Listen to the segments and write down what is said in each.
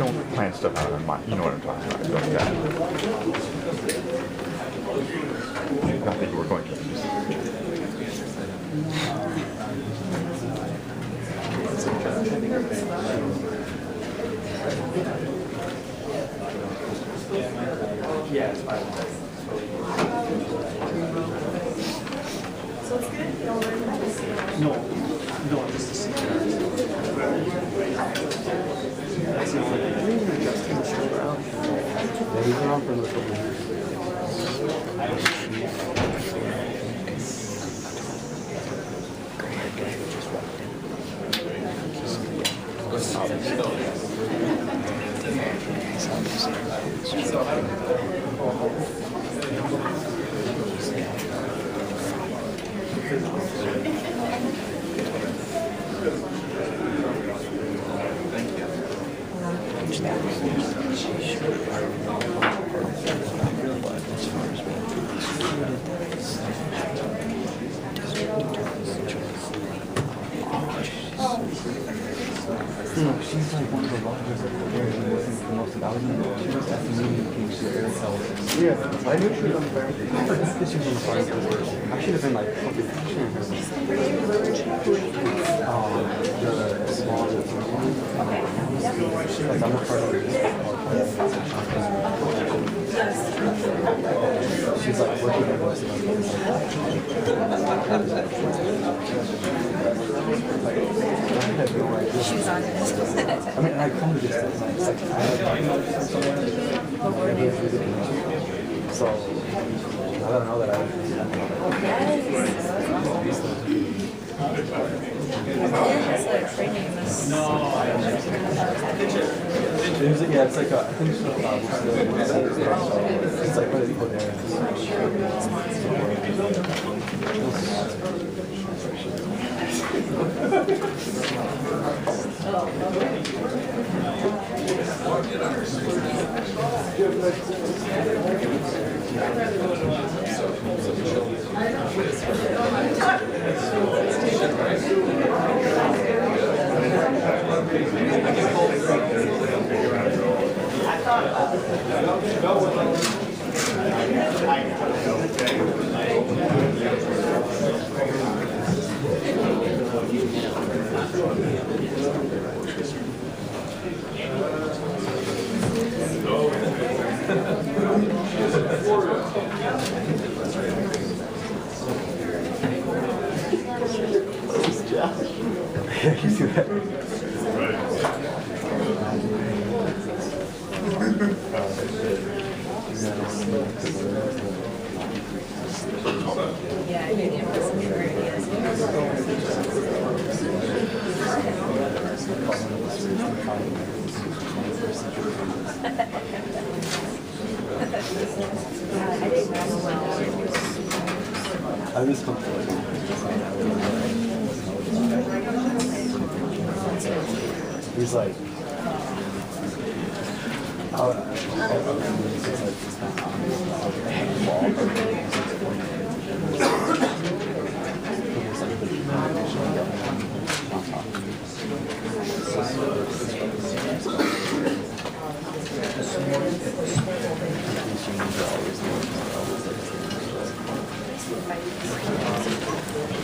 don't plan stuff out on mine. You know what I'm talking about. Like that. Not that you were going to. Yeah, it's fine. So it's good. You don't learn how to see it. No, just the CPR. That's the only thing. Justin is still around. Yeah, he's been around for another couple of years. She's like one of the longest there and listening to the most about it. She was asking me if she was air tell. Yeah, I knew she was on the phone. I forgot that she was on the phone. I should have been like fucking picturing her. The small like I'm a part of it. She's like working on this. She was on it. I mean, I come to this like I so I don't know that I yeah, it's like I think it's like what they put there. Yeah, you see that? Yeah, I mean, it was sure it is. I didn't know well. I was comfortable. He's like,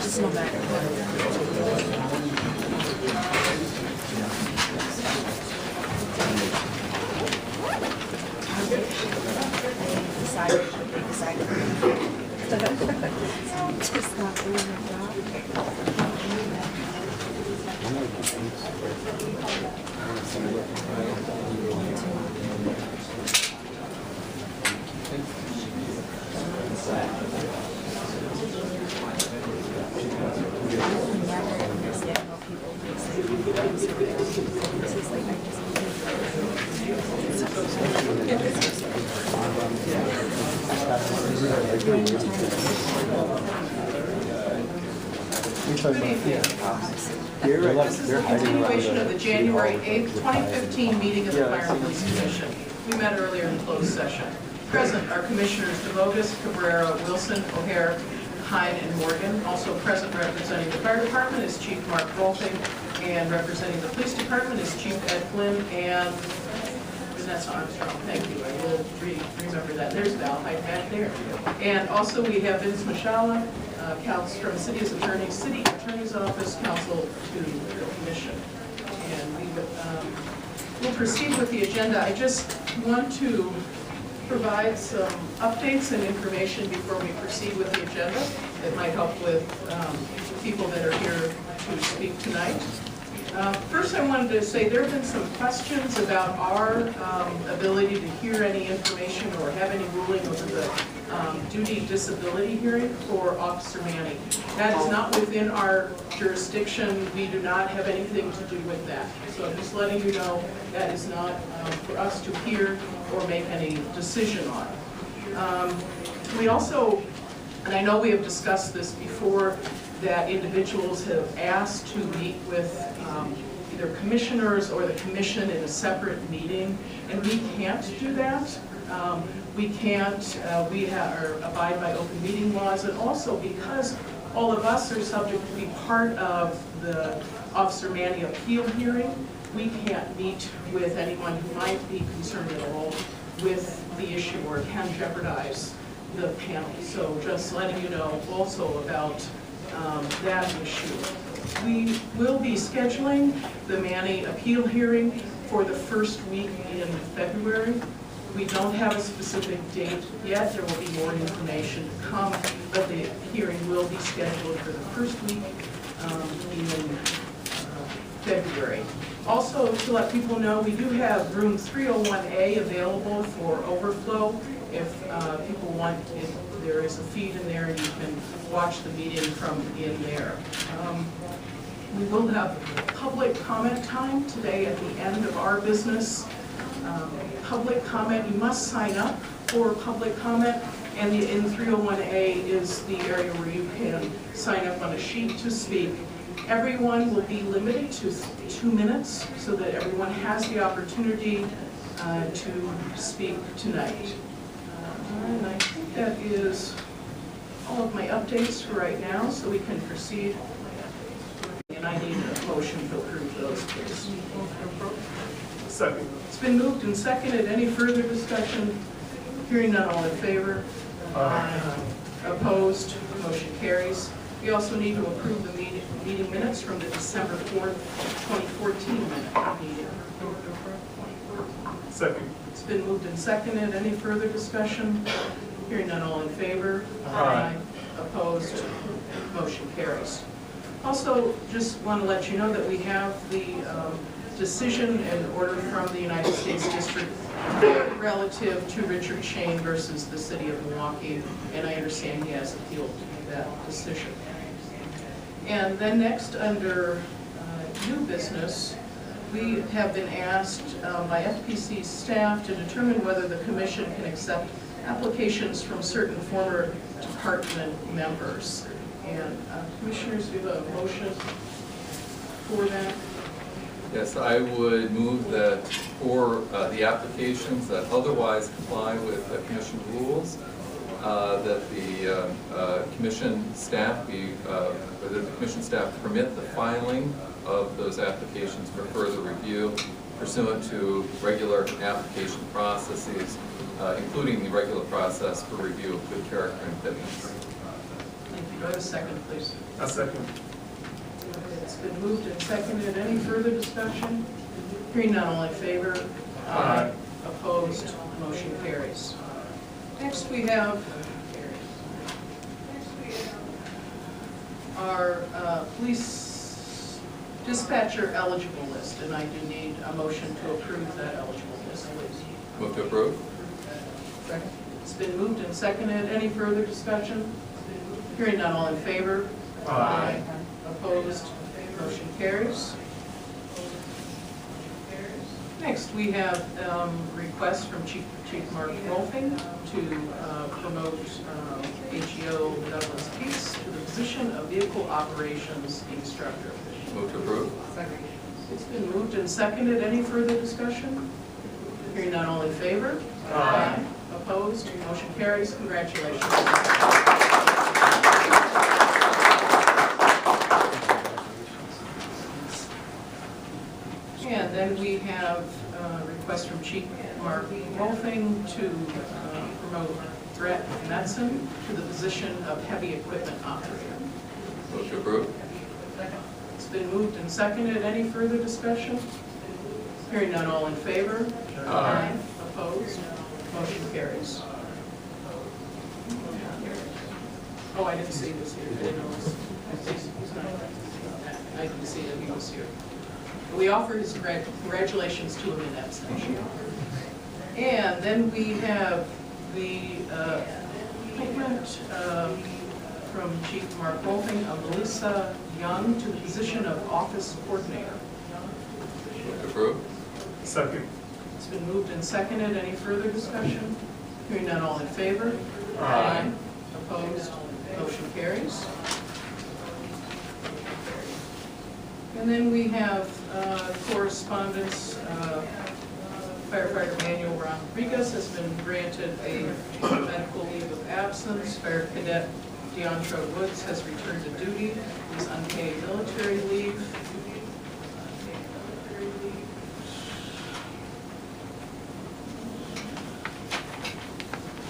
Just no matter what. Just not doing their job. This is a continuation of the January 8th, 2015 meeting of the Fire and Police Commission. We met earlier in closed session. Present are Commissioners DeVogus, Cabrera, Wilson, O'Hare, Hine, and Morgan. Also present representing the Fire Department is Chief Mark Volping, and representing the Police Department is Chief Ed Flynn and that's Armstrong, thank you. I will remember that. There's Val, right back there. And also we have Vince Mashala, counsel from City Attorney's Office, counsel to the commission. And we'll proceed with the agenda. I just want to provide some updates and information before we proceed with the agenda that might help with people that are here to speak tonight. First, I wanted to say there have been some questions about our ability to hear any information or have any ruling over the duty disability hearing for Officer Manning. That is not within our jurisdiction. We do not have anything to do with that. So I'm just letting you know that is not for us to hear or make any decision on. We also, and I know we have discussed this before, that individuals have asked to meet with either commissioners or the commission in a separate meeting, and we can't do that. We can't, we abide by open meeting laws, and also because all of us are subject to be part of the Officer Manning appeal hearing, we can't meet with anyone who might be concerned at all with the issue or can jeopardize the panel. So just letting you know also about that issue. We will be scheduling the Manning appeal hearing for the first week in February. We don't have a specific date yet. There will be more information to come, but the hearing will be scheduled for the first week in February. Also, to let people know, we do have room 301A available for overflow. If people want, if there is a feed in there, and you can watch the meeting from in there. We will have public comment time today at the end of our business. Public comment, you must sign up for public comment, and in 301A is the area where you can sign up on a sheet to speak. Everyone will be limited to 2 minutes so that everyone has the opportunity to speak tonight. And I think that is all of my updates for right now, so we can proceed. And I need a motion to approve those, please. Second. It's been moved and seconded. Any further discussion? Hearing none, all in favor? Aye. Opposed? Motion carries. We also need to approve the meeting minutes from the December 4th, 2014 meeting. Second. It's been moved and seconded. Any further discussion? Hearing none, all in favor? Aye. Opposed? Motion carries. Also, just want to let you know that we have the decision and order from the United States District Court relative to Richard Shane versus the City of Milwaukee, and I understand he has appealed that decision. And then next, under new business, we have been asked by FPC staff to determine whether the commission can accept applications from certain former department members. And commissioners, do you have a motion for that? Yes, I would move that for the applications that otherwise comply with the commission rules, that the commission staff whether the commission staff permit the filing of those applications for further review pursuant to regular application processes, including the regular process for review of good character and fitness. Thank you. Do I have a second, please? A second. It's been moved and seconded. Any further discussion? Hearing none, all in favor? Aye. Opposed? Motion carries. Next, we have our police dispatcher eligible list, and I do need a motion to approve that eligible list, please. Move to approve. Second. It's been moved and seconded. Any further discussion? Hearing none, all in favor? Aye. Opposed? Motion carries. Next, we have requests from Chief Mark Rolfing to promote HEO Douglas Peace to the position of Vehicle Operations Instructor. Move to approve. Second. It's been moved and seconded. Any further discussion? Hearing none, all in favor? Aye. Opposed? Motion carries. Congratulations. And then we have a request from Chief Mark Wolfing to promote Brett Metzen to the position of heavy equipment operator. Move to approve. It's been moved and seconded. Any further discussion? Hearing none, all in favor? Aye. Opposed? Motion carries. Oh, I didn't see this here. I didn't know this. He's not- I didn't see that he was here. We offer his congratulations to him in that section. And then we have the appointment from Chief Mark Wolfing of Melissa Young to the position of office coordinator. Move to approve. Second. It's been moved and seconded. Any further discussion? Hearing none, all in favor? Aye. Opposed? Motion carries. And then we have correspondence. Firefighter Manuel Rodriguez has been granted a medical leave of absence. Fire Cadet Deontra Woods has returned to duty. He's unpaid military leave.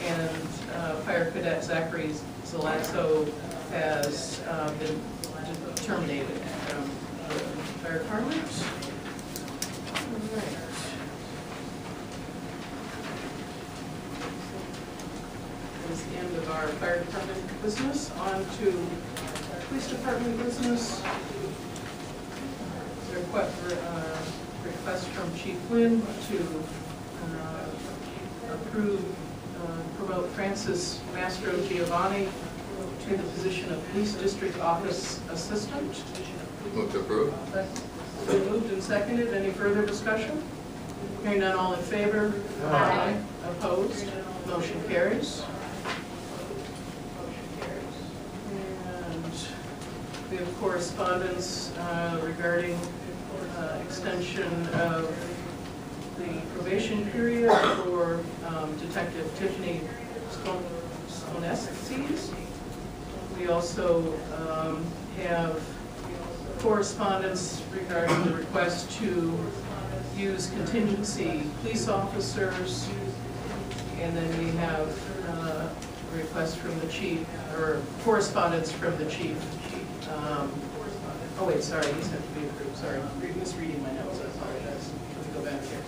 And Fire Cadet Zachary Zalazzo has been terminated from the fire department. All right. That is the end of our fire department business. On to police department business. Request from Chief Flynn to promote Francis Mastro Giovanni to the position of police district office assistant. Move to approve. It's been moved and seconded. Any further discussion? Hearing none, all in favor? Aye. Opposed? Motion carries. And we have correspondence regarding extension of the probation period for Detective Tiffany Skoneskis. We also have correspondence regarding the request to use contingency police officers. And then we have a request from the chief, or correspondence from the chief. Oh wait, sorry, these have to be approved. Sorry, misreading my notes, I apologize. Let me go back here.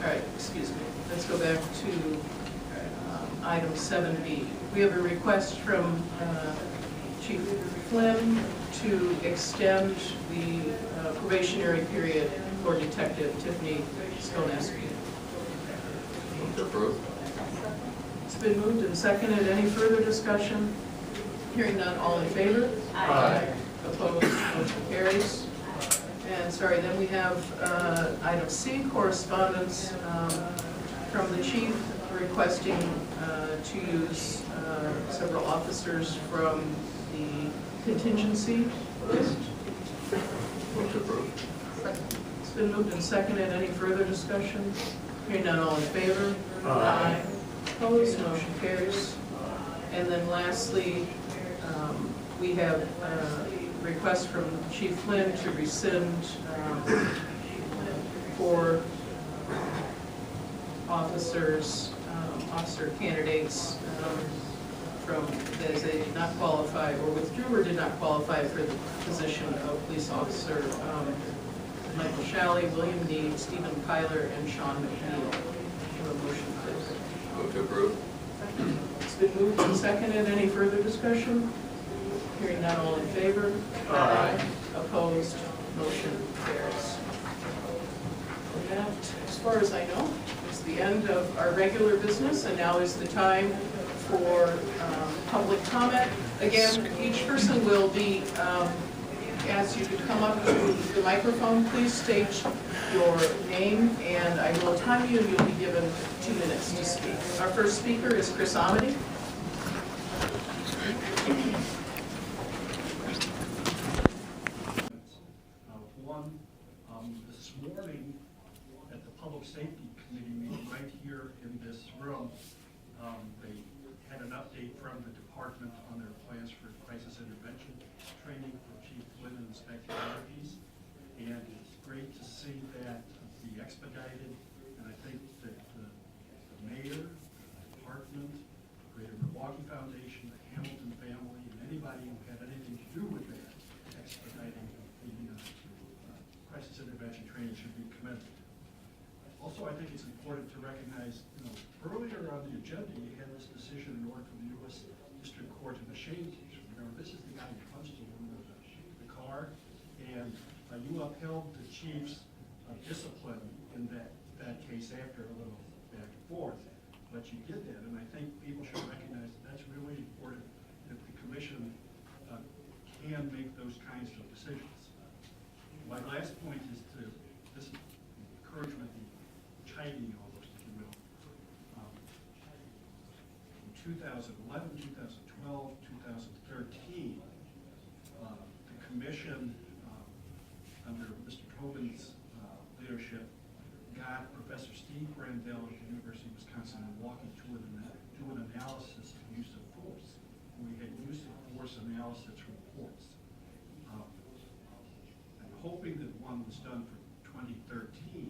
All right, excuse me. Let's go back to item 7B. We have a request from Chief Flynn to extend the probationary period for Detective Tiffany Skoneski. Move to approve. It's been moved and seconded. Any further discussion? Hearing none, all in favor? Aye. Opposed? Motion carries. And sorry, then we have item C, correspondence from the chief requesting to use several officers from the contingency list. Move to approve. It's been moved and seconded. Any further discussion? Hearing none, all in favor? Aye. Opposed? Motion carries. And then lastly, we have a request from Chief Flynn to rescind 4 officers, officer candidates from, that they did not qualify or withdrew or did not qualify for the position of police officer. Michael Shalley, William Need, Stephen Kyler, and Sean McNeil. Have a motion, please. Move to approve. It's been moved and seconded. Any further discussion? Hearing none, all in favor? Aye. Opposed? Motion carries. And that, as far as I know, is the end of our regular business, and now is the time for public comment. Again, each person will be asked you to come up to the microphone. Please state your name, and I will time you, and you'll be given 2 minutes to speak. Our first speaker is Chris Amity. One, this morning at the Public Safety Committee meeting right here in this room, they had an update from the department on their plans for crisis intervention training for Chief Flynn and Inspector Ortiz. And it's great to see that be expedited, and I think that the mayor, the department, the Greater Milwaukee Foundation, the Hamilton family, and anybody who had anything to do with that expediting the crisis intervention training should be commended. Also, I think it's important to recognize, earlier on the agenda, you had this decision in order for the U.S. District Court to machine teach. Remember, this is the guy who punched the woman with the car, and you upheld the chief's discipline in that case after a little back and forth. But you did that, and I think people should recognize that that's really important, that the commission can make those kinds of decisions. My last point is to this encouragement, the chiding almost, if you will. In 2011, 2012, 2013, the commission, under Mr. Tobin's leadership, got Professor Steve Brandel at the University of Wisconsin-Milwaukee to do an analysis of use of force. We had use of force analysis reports. I'm hoping that one was done for 2013,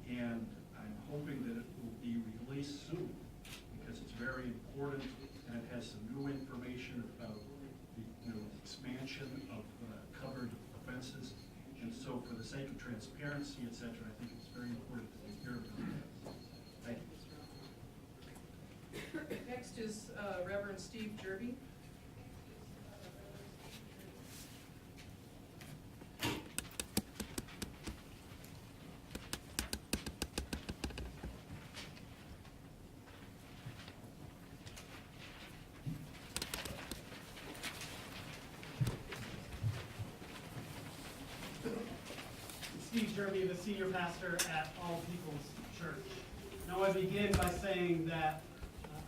and I'm hoping that it will be released soon, because it's very important, and it has some new information about the expansion of covered offenses. And so for the sake of transparency, et cetera, I think it's very important that we hear about that. Thank you. Next is Reverend Steve Jerby. Steve Jerby, the senior pastor at All People's Church. Now I begin by saying that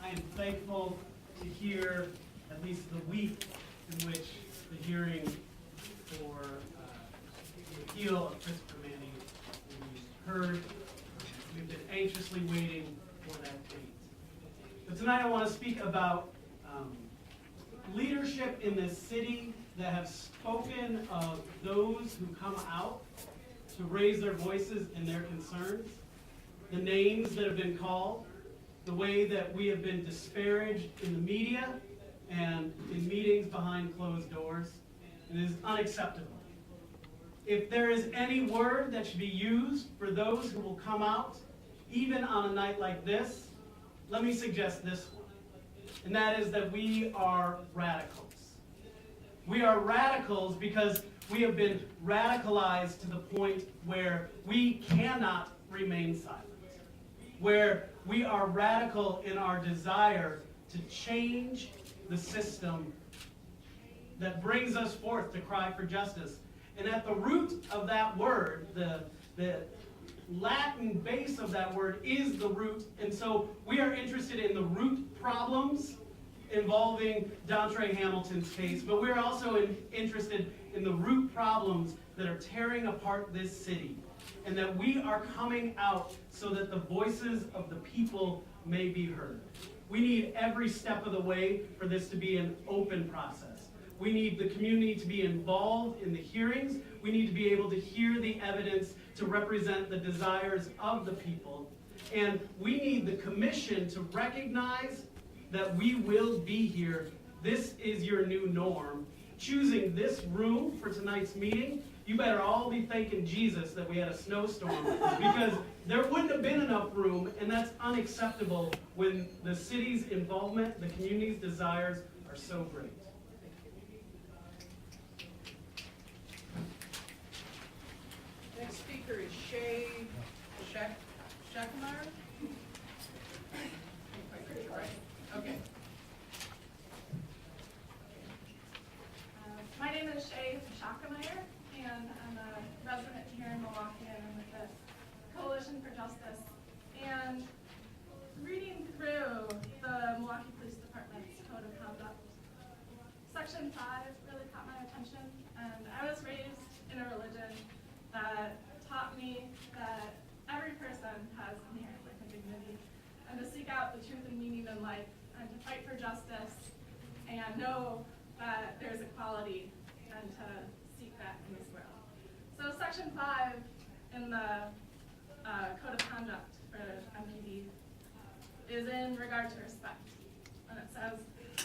I am thankful to hear at least the week in which the hearing for the appeal of Christopher Manning was heard. We've been anxiously waiting for that date. But tonight I want to speak about leadership in this city that have spoken of those who come out to raise their voices and their concerns, the names that have been called, the way that we have been disparaged in the media and in meetings behind closed doors. It is unacceptable. If there is any word that should be used for those who will come out, even on a night like this, let me suggest this one, and that is that we are radicals. We are radicals because we have been radicalized to the point where we cannot remain silent, where we are radical in our desire to change the system that brings us forth to cry for justice. And at the root of that word, the Latin base of that word is the root, and so we are interested in the root problems involving Dontre Hamilton's case, but we're also interested in the root problems that are tearing apart this city, and that we are coming out so that the voices of the people may be heard. We need every step of the way for this to be an open process. We need the community to be involved in the hearings. We need to be able to hear the evidence to represent the desires of the people. And we need the commission to recognize that we will be here. This is your new norm. Choosing this room for tonight's meeting, you better all be thanking Jesus that we had a snowstorm, because there wouldn't have been enough room, and that's unacceptable when the city's involvement, the community's desires are so great. Next speaker is Shay Schackemeyer. Right. Okay. My name is Shay Schackemeyer, and I'm a resident here in Milwaukee, and I'm with the Coalition for Justice. And reading through the Milwaukee Police Department's Code of Conduct, Section 5 really caught my attention. And I was raised in a religion that taught me that every person has inherent life and dignity, and to seek out the truth and meaning in life, and to fight for justice, and know that there's equality, and to seek that in this world. So Section 5 in the code of conduct for MPD is in regard to respect. And it says,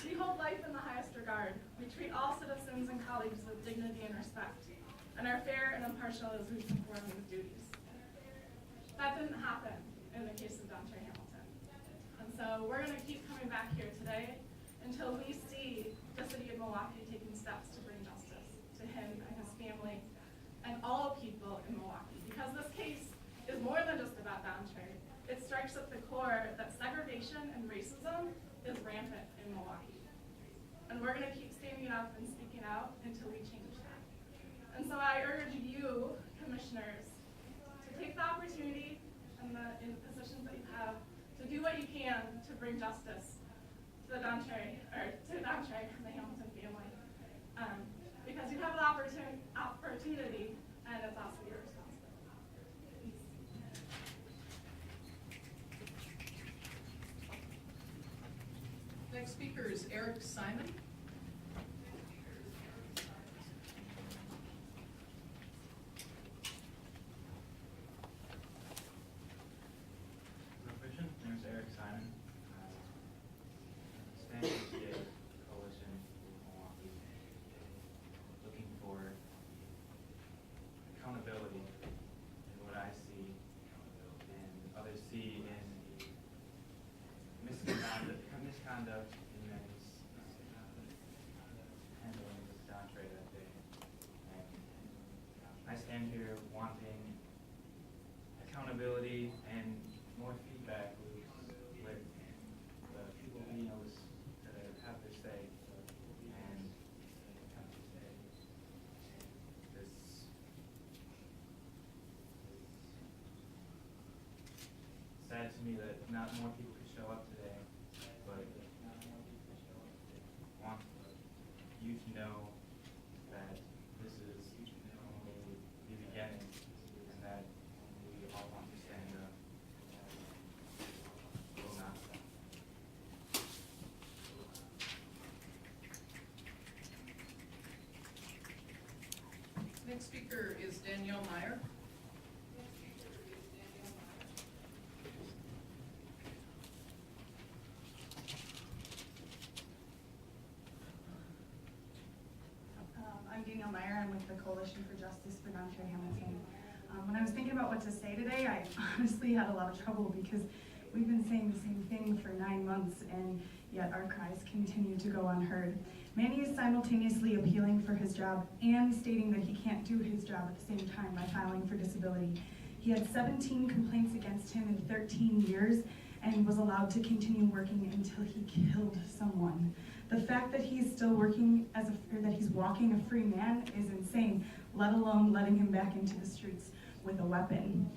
"We hold life in the highest regard. We treat all citizens and colleagues with dignity and respect, and are fair and impartial as we perform these duties." That didn't happen in the case of Dontre Hamilton. And so we're going to keep coming back here today until we see the city of Milwaukee taking steps to bring justice to him and his family and all people in Milwaukee. Because this case is more than just about Dontre. It strikes at the core that segregation and racism is rampant in Milwaukee. And we're going to keep standing up and speaking out until we change that. And so I urge you, commissioners, to take the opportunity and in the positions that you have to do what you can to bring justice to the Dontre and the Hamilton family. Because you have the opportunity, and it's also your responsibility. Next speaker is Eric Simon. My name is Eric Simon. Standing PA Coalition in Milwaukee, looking for accountability in what I see and others see in misconduct in men's handling with Dontre that day. And I stand here wanting accountability and more feedback with the people he knows that have their say. And this sad to me that not more people could show up today, but want you to know that this is only the beginning and that we all want to stand up. Will not stop. Next speaker is Danielle Meyer. I'm Danielle Meyer. I'm with the Coalition for Justice for Dontre Hamilton. When I was thinking about what to say today, I honestly had a lot of trouble because we've been saying the same thing for 9 months, and yet our cries continue to go unheard. Manny is simultaneously appealing for his job and stating that he can't do his job at the same time by filing for disability. He had 17 complaints against him in 13 years and was allowed to continue working until he killed someone. The fact that he's still working or that he's walking a free man is insane, let alone letting him back into the streets with a weapon.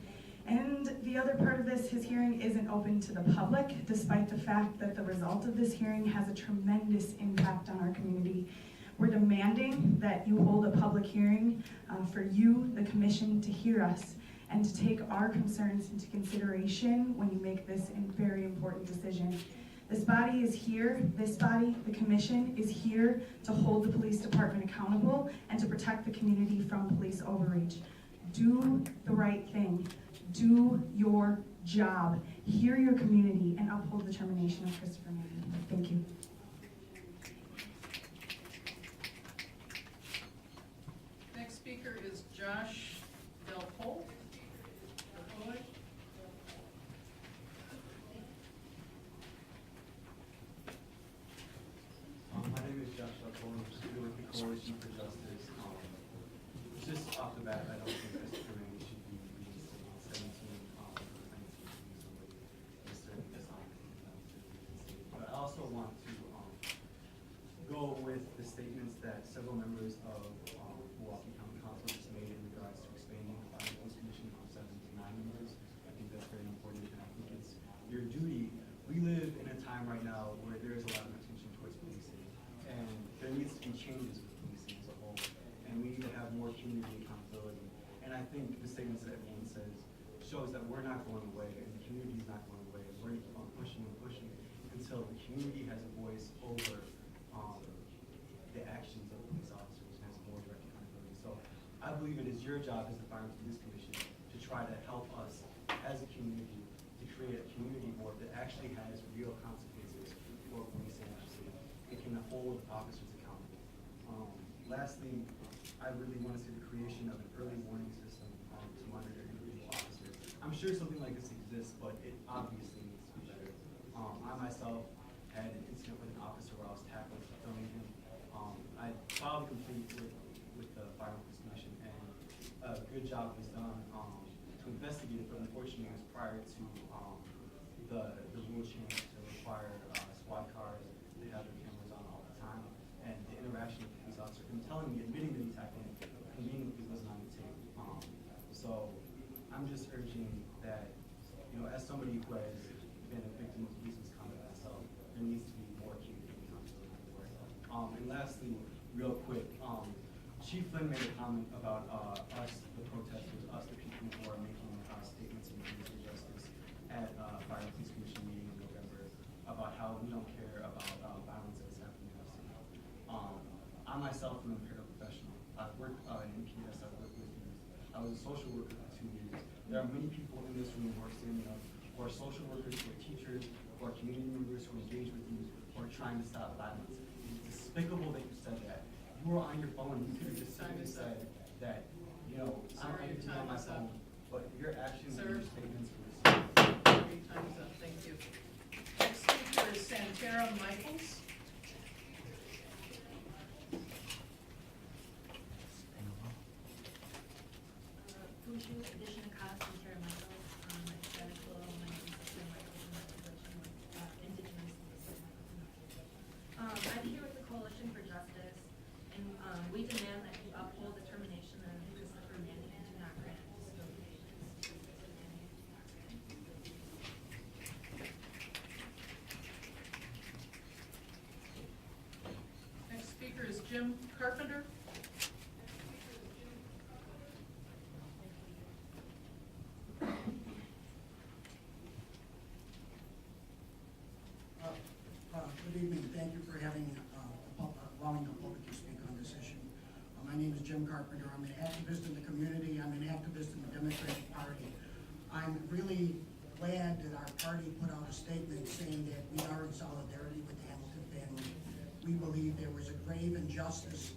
And the other part of this, his hearing isn't open to the public, despite the fact that the result of this hearing has a tremendous impact on our community. We're demanding that you hold a public hearing for you, the commission, to hear us and to take our concerns into consideration when you make this very important decision. This body is here, this body, the commission, is here to hold the police department accountable and to protect the community from police overreach. Do the right thing. Do your job. Hear your community and uphold the termination of Christopher Manny. Thank you. Next speaker is Josh Del Pole. My name is Josh Lepole. I'm speaking with the Coalition for Justice. Just off the bat, I don't think Christopher Manny should be reinstated. 17 But I also want to go with the statements that several members of Milwaukee County Council just made in regards to expanding the Fire Police Commission from 7 to 9 members. I think that's very important, and I think it's your duty. We live in a time right now where there is a lot of attention towards policing, and there needs to be changes with policing as a whole, and we need to have more community accountability. And I think the statements that everyone says shows that we're not going away, and the community is not going away, and we're going to keep on pushing and pushing until the community has a voice over the actions of police officers and has more direct accountability. So I believe it is your job as the Fire and Police Commission to try to help us community to create a community board that actually has real consequences for police agency and can hold officers accountable. Lastly, I really want to see the creation of an early warning system to monitor individual officers. I'm sure something like this exists, but it obviously needs to be better. I myself had an incident with an officer where I was tackling filming him. I filed a complaint with the Fire and Police Commission, and a good job was done to investigate it, but unfortunately it was prior to the rule change to require squad cars to have their cameras on all the time, and the interaction with the police officer, him telling me, admitting that he tackled him, conveniently wasn't on the tape. So I'm just urging that, you know, as somebody who has been a victim of police misconduct myself, there needs to be more community accountability on the board. And lastly, real quick, Chief Flynn made a comment about us, the protesters, us, the people who are making statements in the justice at Fire and Police Commission meeting in November about how we don't care about violence that's happening in our city. I myself am a paraprofessional. I've worked in MPS, I've worked with youth. I was a social worker for 2 years. There are many people in this room who are standing up, who are social workers, who are teachers, who are community members, who engage with youth, who are trying to stop violence. It's despicable that you said that. You were on your phone, you could have just simply said that, you know, I'm on my phone, but your actions and your statements were Your time is up. Thank you. Next speaker is Santara Michaels. Bonjour, edition of Casa and Tara Michaels. My name is Michaels, and my position with Indigenous. I'm here with the Coalition for Justice, and we demand that you uphold the termination of Christopher Manning and do not grant disability. Next speaker is Jim Carpenter. Good evening. Thank you for having allowing the public to speak on this issue. My name is Jim Carpenter. I'm an activist in the community. I'm an activist in the Democratic Party. I'm really glad that our party put out a statement saying that we are in solidarity with the Hamilton family. We believe there was a grave injustice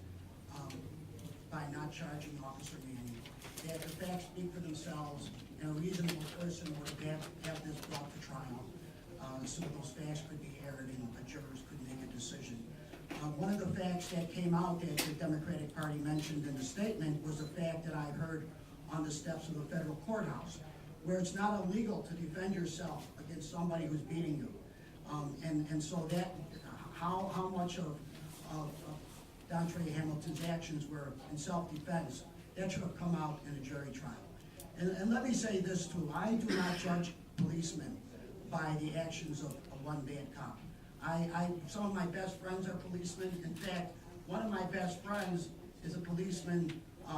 by not charging Officer Manning. That the facts speak for themselves, and a reasonable person would have this brought to trial. So those facts could be aired and the jurors could make a decision. One of the facts that came out that the Democratic Party mentioned in the statement was the fact that I heard on the steps of the federal courthouse, where it's not illegal to defend yourself against somebody who's beating you. And so that, how much of Dontre Hamilton's actions were in self-defense, that should have come out in a jury trial. And let me say this too, I do not judge policemen by the actions of one bad cop. Some of my best friends are policemen. In fact, one of my best friends is a policeman,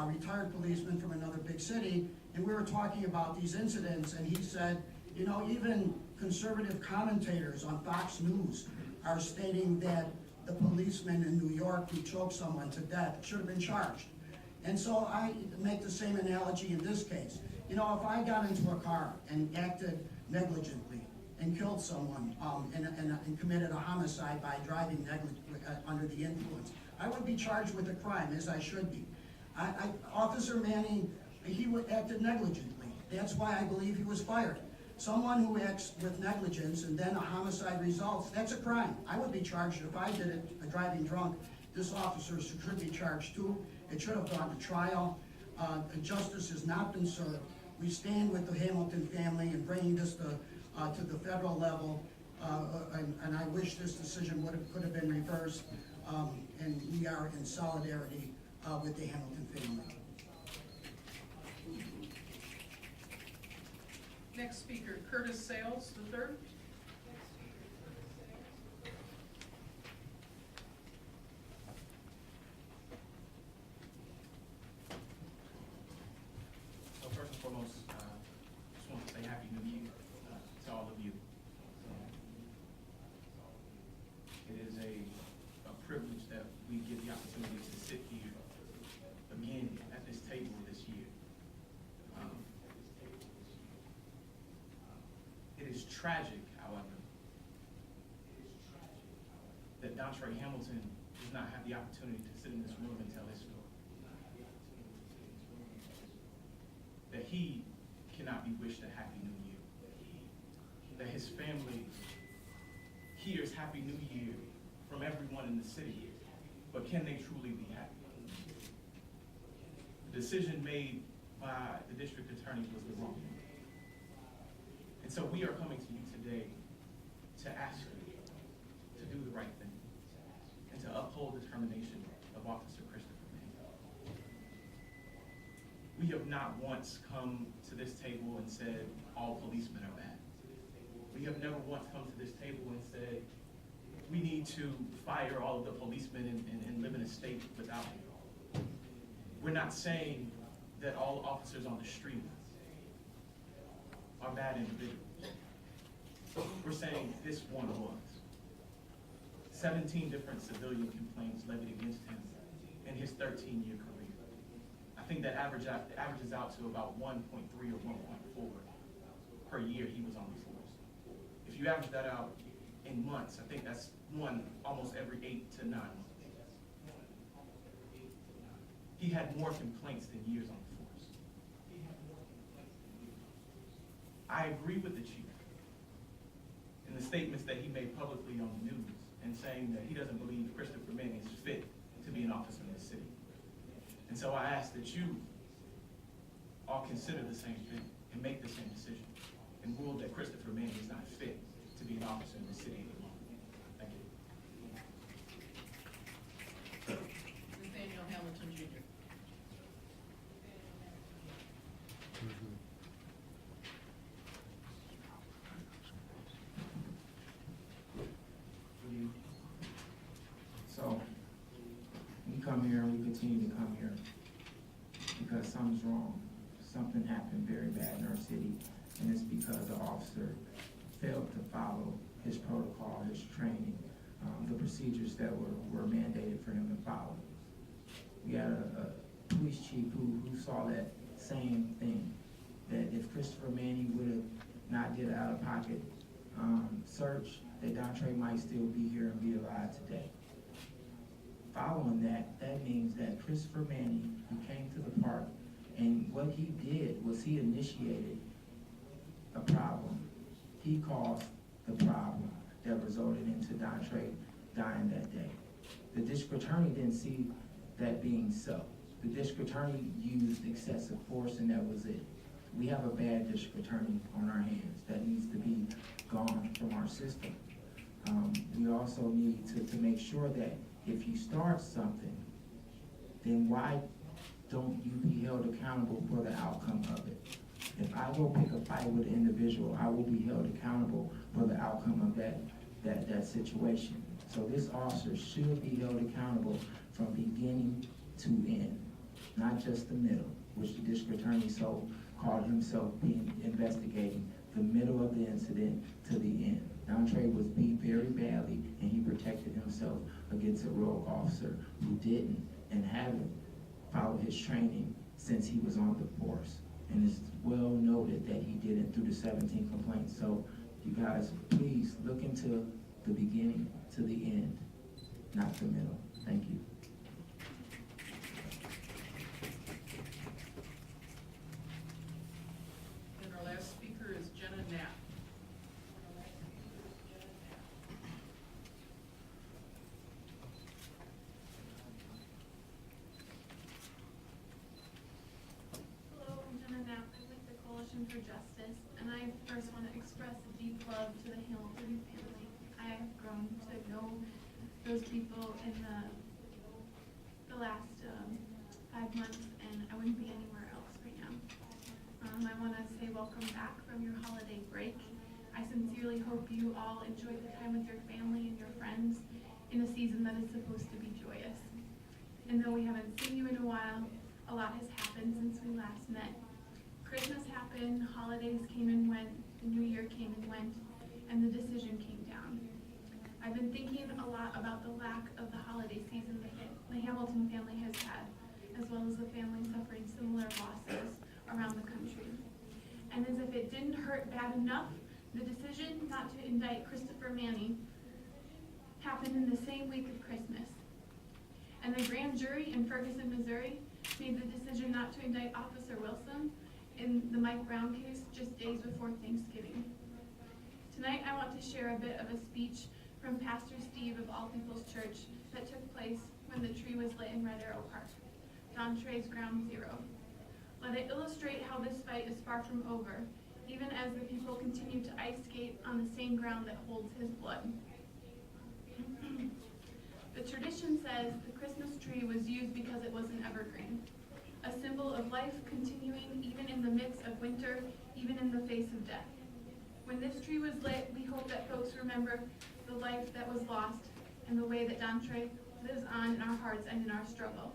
retired policeman from another big city, and we were talking about these incidents, and he said, you know, even conservative commentators on Fox News are stating that the policeman in New York who choked someone to death should have been charged. And so I make the same analogy in this case. You know, if I got into a car and acted negligently, and killed someone and committed a homicide by driving under the influence, I would be charged with a crime, as I should be. Officer Manning, he acted negligently. That's why I believe he was fired. Someone who acts with negligence and then a homicide results, that's a crime. I would be charged if I did it, driving drunk. This officer should be charged too. It should have gone to trial. Justice has not been served. We stand with the Hamilton family in bringing this to the federal level, and I wish this decision could have been reversed, and we are in solidarity with the Hamilton family. Next speaker, Curtis Sales III. So first and foremost, just want to say Happy New Year to all of you. It is a privilege that we get the opportunity to sit here again at this table this year. tragic, however, that Dontre Hamilton does not have the opportunity to sit in this room and tell his story. That he cannot be wished a Happy New Year. That his family hears Happy New Year from everyone in the city, but can they truly be happy? The decision made by the district attorney was the wrong one. And so we are coming to you today to ask you to do the right thing and to uphold the termination of Officer Christopher Mann. We have not once come to this table and said all policemen are bad. We have never once come to this table and said we need to fire all of the policemen and live in a state without them. We're not saying that all officers on the street are bad individuals. We're saying this one was. 17 different civilian complaints levied against him in his 13-year career. I think that averages out to about 1.3 or 1.4 per year he was on the force. If you average that out in months, I think that's one almost every 8 to 9 months. He had more complaints than years on the force. I agree with the chief in the statements that he made publicly on the news and saying that he doesn't believe Christopher Manning is fit to be an officer in this city. And so I ask that you all consider the same thing and make the same decision and rule that Christopher Manning is not fit to be an officer in the city anymore. Thank you. Nathaniel Hamilton Jr. So, we come here and we continue to come here because something's wrong. Something happened very bad in our city, and it's because the officer failed to follow his protocol, his training, the procedures that were mandated for him to follow. We had a police chief who saw that same thing, that if Christopher Manning would have not did an out-of-pocket search, that Dontre might still be here and be alive today. Following that, that means that Christopher Manning, who came to the park, and what he did was he initiated a problem. He caused the problem that resulted into Dontre dying that day. The district attorney didn't see that being so. The district attorney used excessive force, and that was it. We have a bad district attorney on our hands that needs to be gone from our system. We also need to make sure that if you start something, then why don't you be held accountable for the outcome of it? If I go pick a fight with an individual, I will be held accountable for the outcome of that situation. So this officer should be held accountable from beginning to end, not just the middle, which the district attorney called himself investigating the middle of the incident to the end. Dontre was beat very badly, and he protected himself against a rogue officer who didn't and haven't followed his training since he was on the force. And it's well noted that he didn't through the 17 complaints. So you guys, please look into the beginning to the end, not the middle. Thank you. And our last speaker is Jenna Knapp. Hello, I'm Jenna Knapp. I'm with the Coalition for Justice, and I first want to express a deep love to the Hamilton family. I have grown to know those people in the last 5 months, and I wouldn't be anywhere else right now. I want to say welcome back from your holiday break. I sincerely hope you all enjoyed the time with your family and your friends in a season that is supposed to be joyous. And though we haven't seen you in a while, a lot has happened since we last met. Christmas happened, holidays came and went, the new year came and went, and the decision came down. I've been thinking a lot about the lack of the holiday season that the Hamilton family has had, as well as the families suffering similar losses around the country. And as if it didn't hurt bad enough The decision not to indict Christopher Manning happened in the same week of Christmas. And the grand jury in Ferguson, Missouri made the decision not to indict Officer Wilson in the Mike Brown case just days before Thanksgiving. Tonight I want to share a bit of a speech from Pastor Steve of All People's Church that took place when the tree was lit in Red Arrow Park, Don Tre's ground zero. Let it illustrate how this fight is far from over, even as the people continue to ice skate on the same ground that holds his blood. The tradition says the Christmas tree was used because it was an evergreen, a symbol of life continuing even in the midst of winter, even in the face of death. When this tree was lit, we hope that folks remember the life that was lost and the way that Don Tre lives on in our hearts and in our struggle.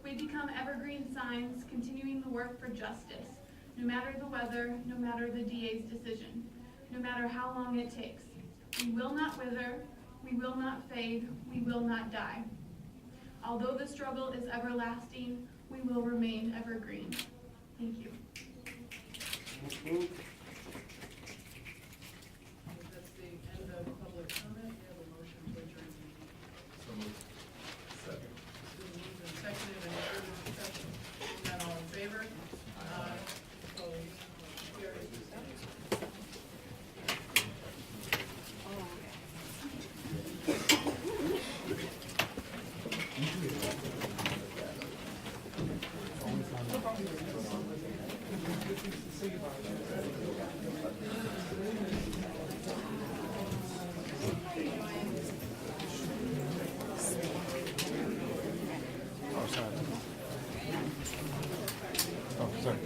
We become evergreen signs, continuing the work for justice, no matter the weather, no matter the DA's decision, no matter how long it takes. We will not wither, we will not fade, we will not die. Although the struggle is everlasting, we will remain evergreen. Thank you. That's the end of public comment. We have a motion to adjourn the meeting. So moved. Second. It's been moved and seconded. Any further discussion? None, all in favor? Aye. Opposed? Carried. Oh, sorry.